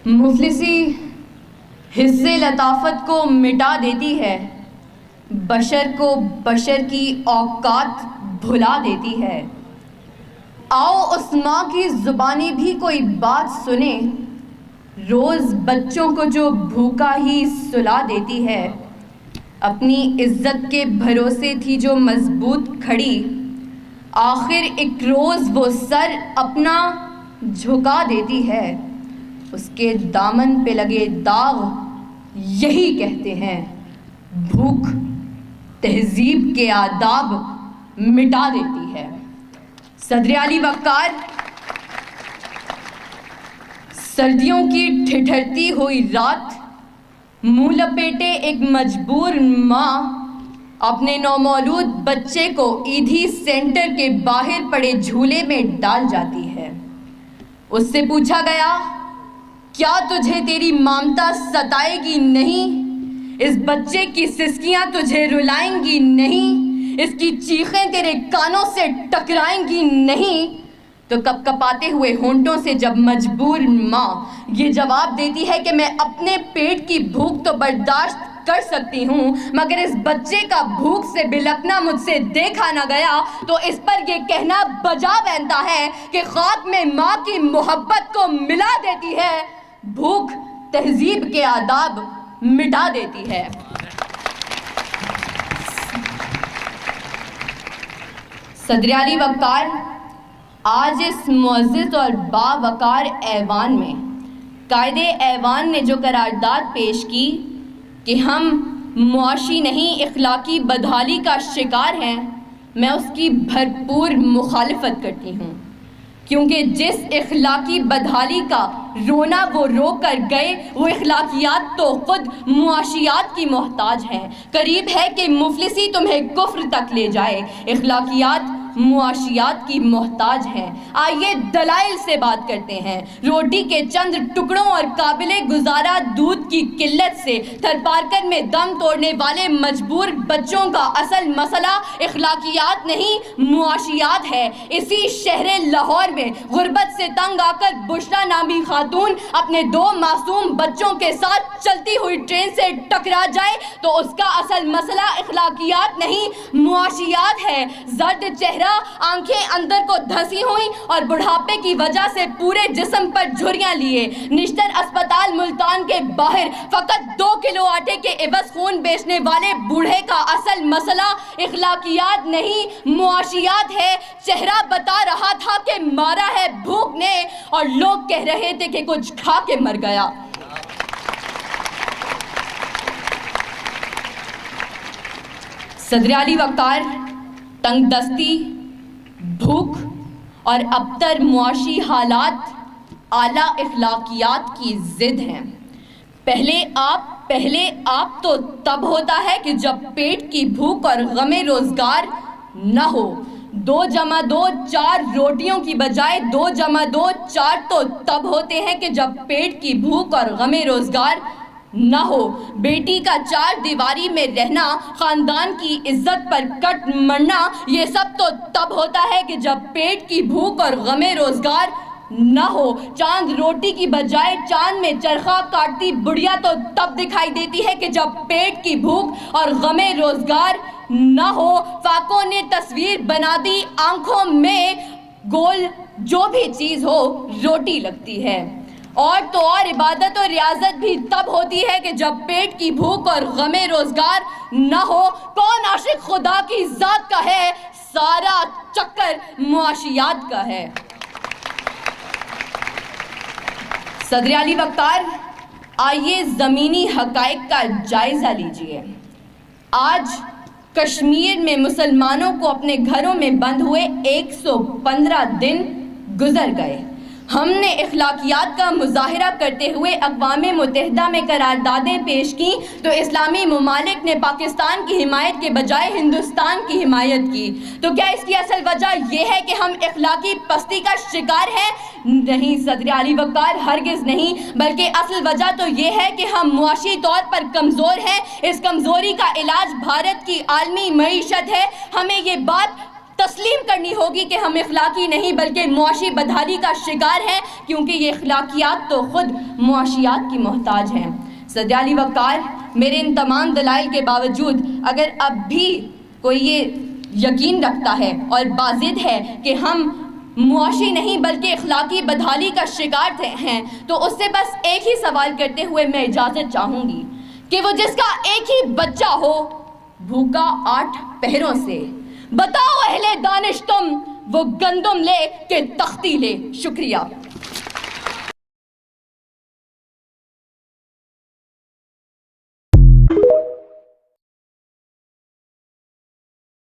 مفلسی حصے لطافت کو مٹا دیتی ہے، بشر کو بشر کی اوقات بھلا دیتی ہے۔ آؤ اس ماں کی زبانی بھی کوئی بات سنے، روز بچوں کو جو بھوکا ہی سلا دیتی ہے۔ اپنی عزت کے بھروسے تھی جو مضبوط کھڑی، آخر ایک روز وہ سر اپنا جھکا دیتی ہے۔ اس کے دامن پہ لگے داغ یہی کہتے ہیں، بھوک تہذیب کے آداب مٹا دیتی ہے۔ صدر علی وقار، سردیوں کی ٹھٹھرتی ہوئی رات، منہ لپیٹے ایک مجبور ماں اپنے نومولود بچے کو ایدھی سینٹر کے باہر پڑے جھولے میں ڈال جاتی ہے۔ اس سے پوچھا گیا، کیا تجھے تیری مامتا ستائے گی نہیں؟ اس بچے کی سسکیاں تجھے رلائیں گی نہیں؟ اس کی چیخیں تیرے کانوں سے ٹکرائیں گی نہیں؟ تو کپ کپاتے ہوئے ہونٹوں سے جب مجبور ماں یہ جواب دیتی ہے کہ میں اپنے پیٹ کی بھوک تو برداشت کر سکتی ہوں، مگر اس بچے کا بھوک سے بلکنا مجھ سے دیکھا نہ گیا، تو اس پر یہ کہنا بجا بنتا ہے کہ خاک میں ماں کی محبت کو ملا دیتی ہے، بھوک تہذیب کے آداب مٹا دیتی ہے۔ صدر علی وقار، آج اس معزز اور باوقار ایوان میں قائد ایوان نے جو قرارداد پیش کی کہ ہم معاشی نہیں اخلاقی بدحالی کا شکار ہیں، میں اس کی بھرپور مخالفت کرتی ہوں، کیونکہ جس اخلاقی بدحالی کا رونا وہ رو کر گئے، وہ اخلاقیات تو خود معاشیات کی محتاج ہیں۔ قریب ہے کہ مفلسی تمہیں کفر تک لے جائے، اخلاقیات معاشیات کی محتاج ہیں۔ آئیے دلائل سے بات کرتے ہیں۔ روٹی کے چند ٹکڑوں اور قابل گزارا دودھ کی قلت سے تھر پارکر میں دم توڑنے والے مجبور بچوں کا اصل مسئلہ اخلاقیات نہیں معاشیات ہے۔ اسی شہر لاہور میں غربت سے تنگ آ کر بشرا نامی خاتون اپنے 2 معصوم بچوں کے ساتھ چلتی ہوئی ٹرین سے ٹکرا جائے تو اس کا اصل مسئلہ اخلاقیات نہیں معاشیات ہے۔ زرد چہرہ، آنکھیں اندر کو دھسی ہوئی اور بڑھاپے کی وجہ سے پورے جسم پر جھریاں لیے نشتر اسپتال ملتان کے باہر فقط 2 کلو آٹے کے عوض خون بیچنے والے بوڑھے کا اصل مسئلہ اخلاقیات نہیں معاشیات ہے۔ چہرہ بتا رہا تھا کہ مارا ہے بھوک نے، اور لوگ کہہ رہے تھے کہ کچھ کھا کے مر گیا۔ صدر علی وقار، تنگ دستی، بھوک اور ابتر معاشی حالات اعلیٰ اخلاقیات کی ضد ہیں۔ پہلے آپ تو تب ہوتا ہے کہ جب پیٹ کی بھوک اور غم روزگار نہ ہو۔ 2 جمع 2 4 روٹیوں کی بجائے 2 جمع 2 4 تو تب ہوتے ہیں کہ جب پیٹ کی بھوک اور غم روزگار نہ ہو۔ بیٹی کا 4 دیواری میں رہنا، خاندان کی عزت پر کٹ مرنا، یہ سب تو تب ہوتا ہے کہ جب پیٹ کی بھوک اور غم روزگار نہ ہو۔ چاند روٹی کی بجائے چاند میں چرخہ کاٹتی بڑھیا تو تب دکھائی دیتی ہے کہ جب پیٹ کی بھوک اور غم روزگار نہ ہو۔ فاقوں نے تصویر بنا دی آنکھوں میں، گول جو بھی چیز ہو روٹی لگتی ہے۔ اور تو اور عبادت اور ریاضت بھی تب ہوتی ہے کہ جب پیٹ کی بھوک اور غم روزگار نہ ہو۔ کون عاشق خدا کی ذات کا ہے؟ سارا چکر معاشیات کا ہے۔ صدر علی وقار، آئیے زمینی حقائق کا جائزہ لیجئے۔ آج کشمیر میں مسلمانوں کو اپنے گھروں میں بند ہوئے 115 دن گزر گئے۔ ہم نے اخلاقیات کا مظاہرہ کرتے ہوئے اقوام متحدہ میں قراردادیں پیش کی تو اسلامی ممالک نے پاکستان کی حمایت کے بجائے ہندوستان کی حمایت کی۔ تو کیا اس کی اصل وجہ یہ ہے کہ ہم اخلاقی پستی کا شکار ہیں؟ نہیں صدر علی وقار، ہرگز نہیں، بلکہ اصل وجہ تو یہ ہے کہ ہم معاشی طور پر کمزور ہیں۔ اس کمزوری کا علاج بھارت کی عالمی معیشت ہے۔ ہمیں یہ بات تسلیم کرنی ہوگی کہ ہم اخلاقی نہیں بلکہ معاشی بدحالی کا شکار ہیں، کیونکہ یہ اخلاقیات تو خود معاشیات کی محتاج ہیں۔ صدر علی وقار، میرے ان تمام دلائل کے باوجود اگر اب بھی کوئی یہ یقین رکھتا ہے اور بازد ہے کہ ہم معاشی نہیں بلکہ اخلاقی بدحالی کا شکار ہیں، تو اس سے بس ایک ہی سوال کرتے ہوئے میں اجازت چاہوں گی کہ وہ جس کا ایک ہی بچہ ہو بھوکا 8 پہروں سے، بتاؤ اہل دانش تم وہ گندم لے کہ تختی لے۔ شکریہ۔